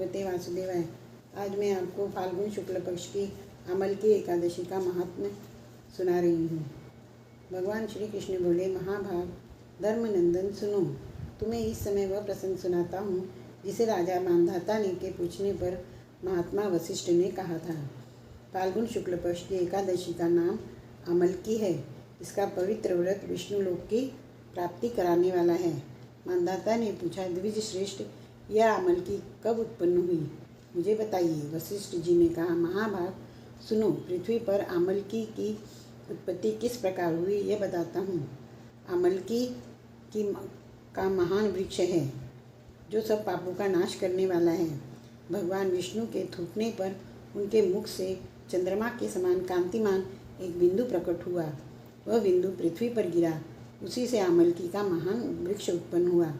भगवते वासुदेवाय। आज मैं आपको फाल्गुन शुक्ल पक्ष की अमलकी एकादशी का महात्म्य सुना रही हूँ। भगवान श्री कृष्ण बोले, महाभाग धर्मनंदन सुनो, तुम्हें इस समय वह प्रसंग सुनाता हूँ जिसे राजा मांधाता ने के पूछने पर महात्मा वशिष्ठ ने कहा था। फाल्गुन शुक्ल पक्ष की एकादशी का नाम अमलकी है। इसका पवित्र व्रत विष्णु लोक की प्राप्ति कराने वाला है। मांधाता ने पूछा, द्विज श्रेष्ठ, यह अमलकी कब उत्पन्न हुई, मुझे बताइए। वशिष्ठ जी ने कहा, महाभाग सुनो, पृथ्वी पर अमलकी की उत्पत्ति किस प्रकार हुई यह बताता हूँ। अमलकी का महान वृक्ष है जो सब पापों का नाश करने वाला है। भगवान विष्णु के थूकने पर उनके मुख से चंद्रमा के समान कांतिमान एक बिंदु प्रकट हुआ। वह बिंदु पृथ्वी पर गिरा। उसी से अमलकी का महान वृक्ष उत्पन्न हुआ।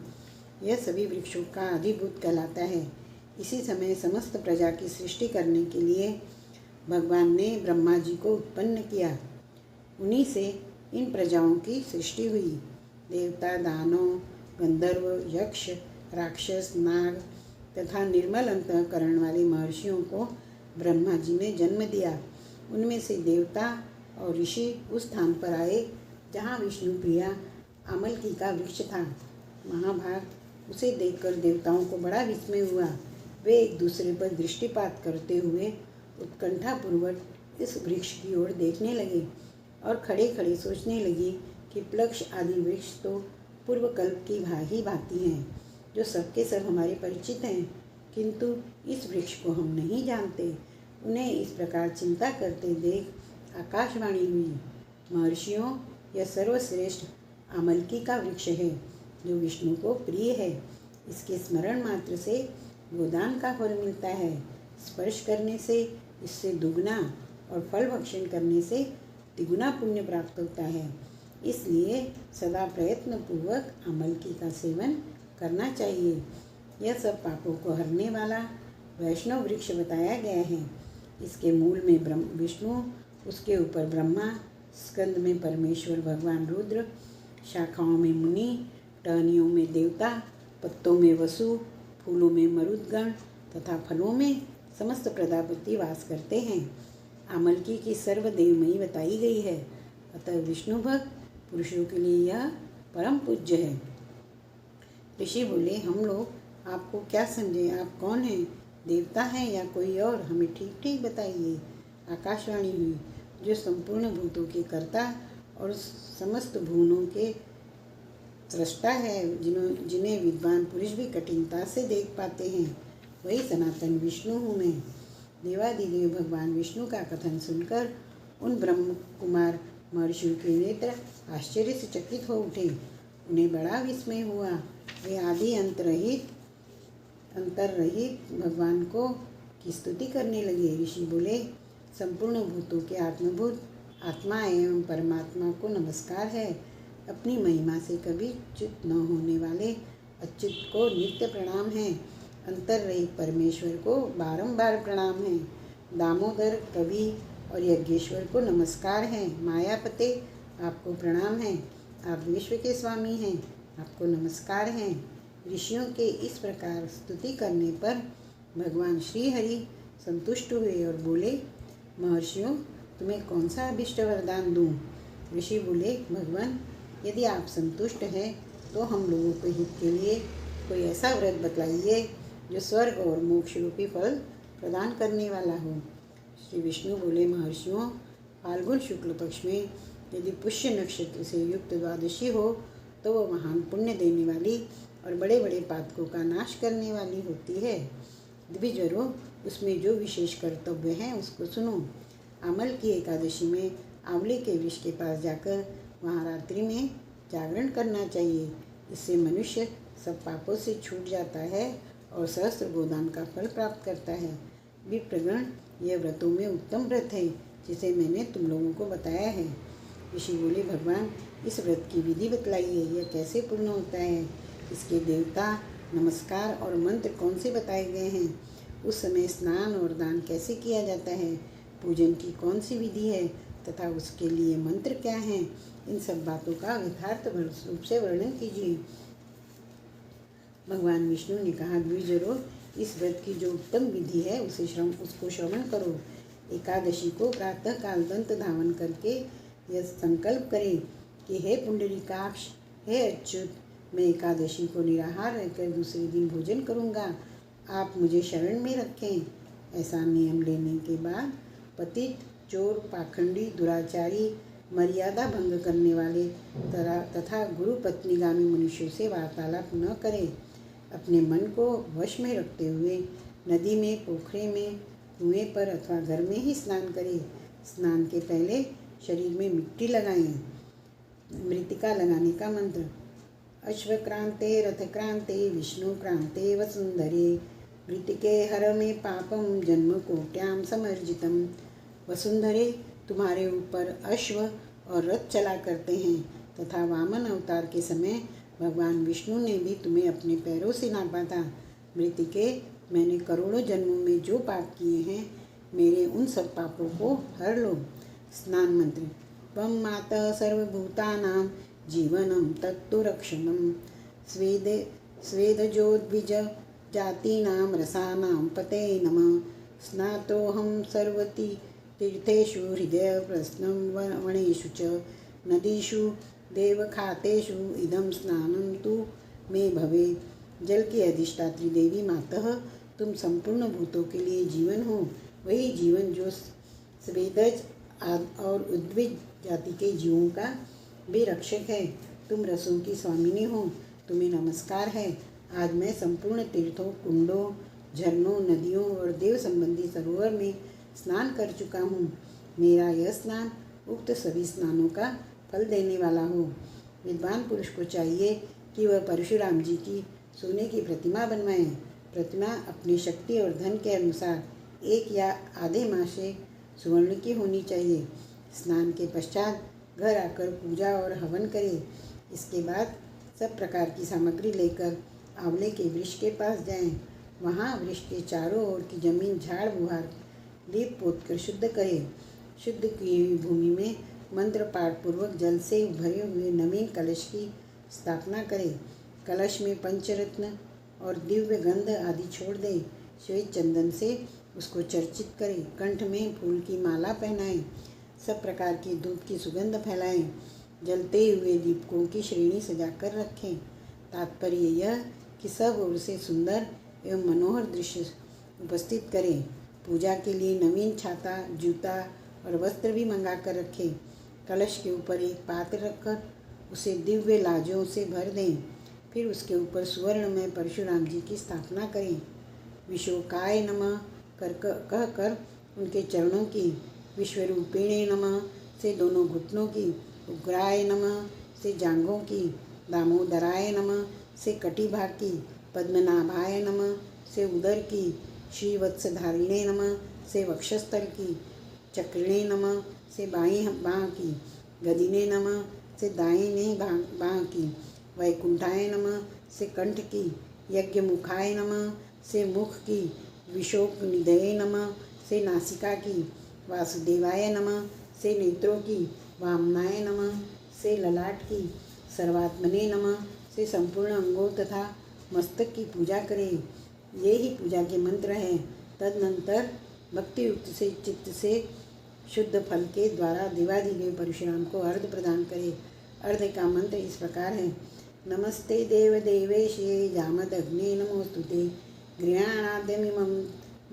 यह सभी वृक्षों का अधिभूत कहलाता है। इसी समय समस्त प्रजा की सृष्टि करने के लिए भगवान ने ब्रह्मा जी को उत्पन्न किया। उन्हीं से इन प्रजाओं की सृष्टि हुई। देवता, दानव, गंधर्व, यक्ष, राक्षस, नाग तथा निर्मल अंतःकरण वाले महर्षियों को ब्रह्मा जी ने जन्म दिया। उनमें से देवता और ऋषि उस स्थान पर आए जहाँ विष्णु प्रिया अमलकी का वृक्ष था। महाभाग उसे देखकर देवताओं को बड़ा विस्मय हुआ। वे एक दूसरे पर दृष्टिपात करते हुए उत्कंठापूर्वक इस वृक्ष की ओर देखने लगे और खड़े खड़े सोचने लगे कि प्लक्ष आदि वृक्ष तो पूर्व कल्प की भांति हैं, जो सबके सब हमारे परिचित हैं, किंतु इस वृक्ष को हम नहीं जानते। उन्हें इस प्रकार चिंता करते देख आकाशवाणी हुई, महर्षियों, यह सर्वश्रेष्ठ अमलकी का वृक्ष है जो विष्णु को प्रिय है। इसके स्मरण मात्र से गोदान का फल मिलता है। स्पर्श करने से इससे दुगना और फल भक्षण करने से तिगुना पुण्य प्राप्त होता है। इसलिए सदा प्रयत्न पूर्वक अमलकी का सेवन करना चाहिए। यह सब पापों को हरने वाला वैष्णव वृक्ष बताया गया है। इसके मूल में विष्णु, उसके ऊपर ब्रह्मा, स्कंद में परमेश्वर भगवान रुद्र, शाखाओं में मुनि, टहनियों में देवता, पत्तों में वसु, फूलों में मरुदगण तथा फलों में समस्त प्रजापति वास करते हैं। अमलकी की सर्वदेवमयी बताई गई है। अतः विष्णु भक्त पुरुषों के लिए यह परम पूज्य है। ऋषि बोले, हम लोग आपको क्या समझे, आप कौन हैं, देवता हैं या कोई और, हमें ठीक ठीक बताइए। आकाशवाणी हुई, जो संपूर्ण भूतों के कर्ता और समस्त भुवनों के सृष्टा है, जिन्हें विद्वान पुरुष भी कठिनता से देख पाते हैं, वही सनातन विष्णु हूँ मैं। देवादिदेव भगवान विष्णु का कथन सुनकर उन ब्रह्म कुमार महर्षियों के नेत्र आश्चर्य से चकित हो उठे। उन्हें बड़ा विस्मय हुआ। वे आदि अंतर रहित भगवान को की स्तुति करने लगे। ऋषि बोले, संपूर्ण भूतों के आत्मभूत आत्मा एवं परमात्मा को नमस्कार है। अपनी महिमा से कभी च्युत न होने वाले अच्युत को नित्य प्रणाम है। अंतर रहित परमेश्वर को बारंबार प्रणाम है। दामोदर, कवि और यज्ञेश्वर को नमस्कार है। मायापते, आपको प्रणाम है। आप विश्व के स्वामी हैं, आपको नमस्कार है। ऋषियों के इस प्रकार स्तुति करने पर भगवान श्री हरि संतुष्ट हुए और बोले, महर्षियों, तुम्हें कौन सा अभिष्ट वरदान दूँ। ऋषि बोले, भगवान, यदि आप संतुष्ट हैं तो हम लोगों के हित के लिए कोई ऐसा व्रत बतलाइए जो स्वर्ग और मोक्ष रूपी फल प्रदान करने वाला हो। श्री विष्णु बोले, महर्षियों, फाल्गुन शुक्ल पक्ष में यदि पुष्य नक्षत्र से युक्त द्वादशी हो तो वह महान पुण्य देने वाली और बड़े बड़े पातकों का नाश करने वाली होती है। द्विजरों, उसमें जो विशेष कर्तव्य हैं उसको सुनो। अमल की एकादशी में आंवले के वृक्ष के पास जाकर वहाँ रात्रि में जागरण करना चाहिए। इससे मनुष्य सब पापों से छूट जाता है और सहस्त्र गोदान का फल प्राप्त करता है। विप्रगण, यह व्रतों में उत्तम व्रत है जिसे मैंने तुम लोगों को बताया है। ऋषि बोले, भगवान, इस व्रत की विधि बतलाइए, यह कैसे पूर्ण होता है, इसके देवता, नमस्कार और मंत्र कौन से बताए गए हैं, उस समय स्नान और दान कैसे किया जाता है, पूजन की कौन सी विधि है तथा उसके लिए मंत्र क्या हैं, इन सब बातों का यथार्थ रूप से वर्णन कीजिए। भगवान विष्णु ने कहा, द्विजरों, इस व्रत की जो उत्तम विधि है उसको श्रवण करो। एकादशी को प्रातः काल दंत धावन करके यह संकल्प करें कि हे पुंडरीकाक्ष, हे अच्युत, मैं एकादशी को निराहार रहकर दूसरे दिन भोजन करूँगा, आप मुझे शरण में रखें। ऐसा नियम लेने के बाद पतित, चोर, पाखंडी, दुराचारी, मर्यादा भंग करने वाले तथा गुरु पत्नीगामी मनुष्यों से वार्तालाप न करें। अपने मन को वश में रखते हुए नदी में, पोखरे में, कुएं पर अथवा घर में ही स्नान करें। स्नान के पहले शरीर में मिट्टी लगाएं। मृतिका लगाने का मंत्र: अश्वक्रांते रथक्रांते विष्णुक्रांते वसुंधरे मृतिके हर में पापम जन्म कोट्याम समर्जितम। वसुंधरे, तुम्हारे ऊपर अश्व और रथ चला करते हैं तथा वामन अवतार के समय भगवान विष्णु ने भी तुम्हें अपने पैरों से नापा था। मृतिके, मैंने करोड़ों जन्मों में जो पाप किए हैं, मेरे उन सब पापों को हर लो। स्नान मंत्र: त्वं मातः सर्वभूतानां जीवनं तत्तु रक्षणं स्वेदजोद्विज जातीनां रसानां पते नमः। स्नातोऽहं सर्वती तीर्थेषु हृदय प्रश्नं वनेषु च नदीषु देवखातेषु इदं स्नानं तु मे भवे। जल की अधिष्ठात्री देवी मातः, तुम संपूर्ण भूतों के लिए जीवन हो, वही जीवन जो स्वेदज और उद्विज जाति के जीवों का भी रक्षक है। तुम रसों की स्वामिनी हो, तुम्हें नमस्कार है। आज मैं संपूर्ण तीर्थों, कुंडों, झरनों, नदियों और देव संबंधी सरोवर में स्नान कर चुका हूँ। मेरा यह स्नान उक्त सभी स्नानों का फल देने वाला हो। विद्वान पुरुष को चाहिए कि वह परशुराम जी की सोने की प्रतिमा बनवाए। प्रतिमा अपनी शक्ति और धन के अनुसार 1 या आधे मासे सुवर्ण की होनी चाहिए। स्नान के पश्चात घर आकर पूजा और हवन करें। इसके बाद सब प्रकार की सामग्री लेकर आंवले के वृक्ष के पास जाएं। वहाँ वृक्ष के चारों ओर की जमीन झाड़ बुहार लीप पोत कर शुद्ध करें। शुद्ध की हुई भूमि में मंत्र पाठ पूर्वक जल से भरे हुए नवीन कलश की स्थापना करें। कलश में पंचरत्न और दिव्य गंध आदि छोड़ दें। श्वेत चंदन से उसको चर्चित करें। कंठ में फूल की माला पहनाएं। सब प्रकार की धूप की सुगंध फैलाएं। जलते हुए दीपकों की श्रेणी सजाकर रखें। तात्पर्य यह कि सब ओर से सुंदर एवं मनोहर दृश्य उपस्थित करें। पूजा के लिए नवीन छाता, जूता और वस्त्र भी मंगा कर रखें। कलश के ऊपर एक पात्र रखकर उसे दिव्य लाजों से भर दें। फिर उसके ऊपर सुवर्ण में परशुराम जी की स्थापना करें। विशोकाय नमः कहकर उनके चरणों की, विश्वरूपिणे नमः से दोनों घुटनों की, उग्राय नमः से जांघों की, दामोदराय नमः से कटिभाग की, पद्मनाभाय नमः से उदर की, श्रीवत्सधारिणे नमः से वक्षस्थल की, चक्रिणे नमः से बाईं बाँह की, गदिने नमः से दाहिने बाँह की, वैकुंठाय नमः से कंठ की, यज्ञमुखाय नमः से मुख की, विशोक निधये नमः से नासिका की, वासुदेवाय नमः से नेत्रों की, वामनाय नमः से ललाट की, सर्वात्मने नमः से संपूर्ण अंगों तथा मस्तक की पूजा करें। ये ही पूजा के मंत्र हैं। तदनंतर भक्ति युक्त से चित्त से शुद्ध फल के द्वारा देवाधिदेव परशुराम को अर्घ प्रदान करें। अर्घ का मंत्र इस प्रकार है: नमस्ते देवदेवेशे जामदग्ने नमोस्तुते गृहाणाद्यमिमं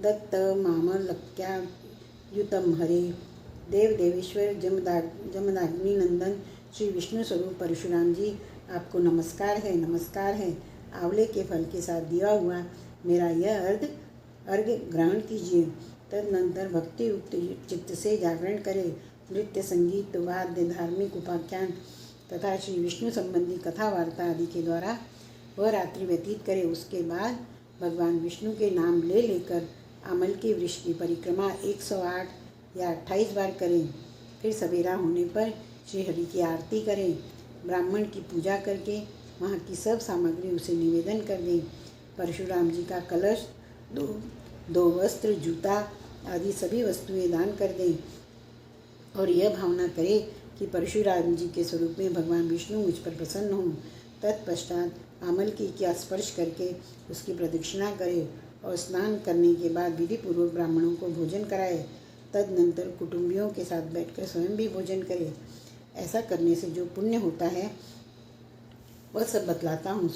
दत्त मामलक्यायुतं हरे। देव देवेश्वर जमदाग्नि नंदन श्री विष्णु स्वरूप परशुराम जी, आपको नमस्कार है, नमस्कार है। आंवले के फल के साथ दिया हुआ मेरा यह अर्घ ग्रहण कीजिए। तदनंतर भक्ति युक्त चित्त से जागरण करें। नृत्य, संगीत, वाद्य, धार्मिक उपाख्यान तथा श्री विष्णु संबंधी कथा वार्ता आदि के द्वारा वह रात्रि व्यतीत करें। उसके बाद भगवान विष्णु के नाम ले लेकर आमल के वृक्ष की परिक्रमा 108 या 28 बार करें। फिर सवेरा होने पर श्री हरि की आरती करें। ब्राह्मण की पूजा करके वहाँ की सब सामग्री उसे निवेदन कर दें। परशुराम जी का कलश, दो वस्त्र, जूता आदि सभी वस्तुएं दान कर दें और यह भावना करें कि परशुराम जी के स्वरूप में भगवान विष्णु मुझ पर प्रसन्न हों। तत्पश्चात आमल की क्या स्पर्श करके उसकी प्रदक्षिणा करें और स्नान करने के बाद विधि पूर्वक ब्राह्मणों को भोजन कराए। तदनंतर कुटुंबियों के साथ बैठकर स्वयं भी भोजन करे। ऐसा करने से जो पुण्य होता है वह सब बतलाता हूँ।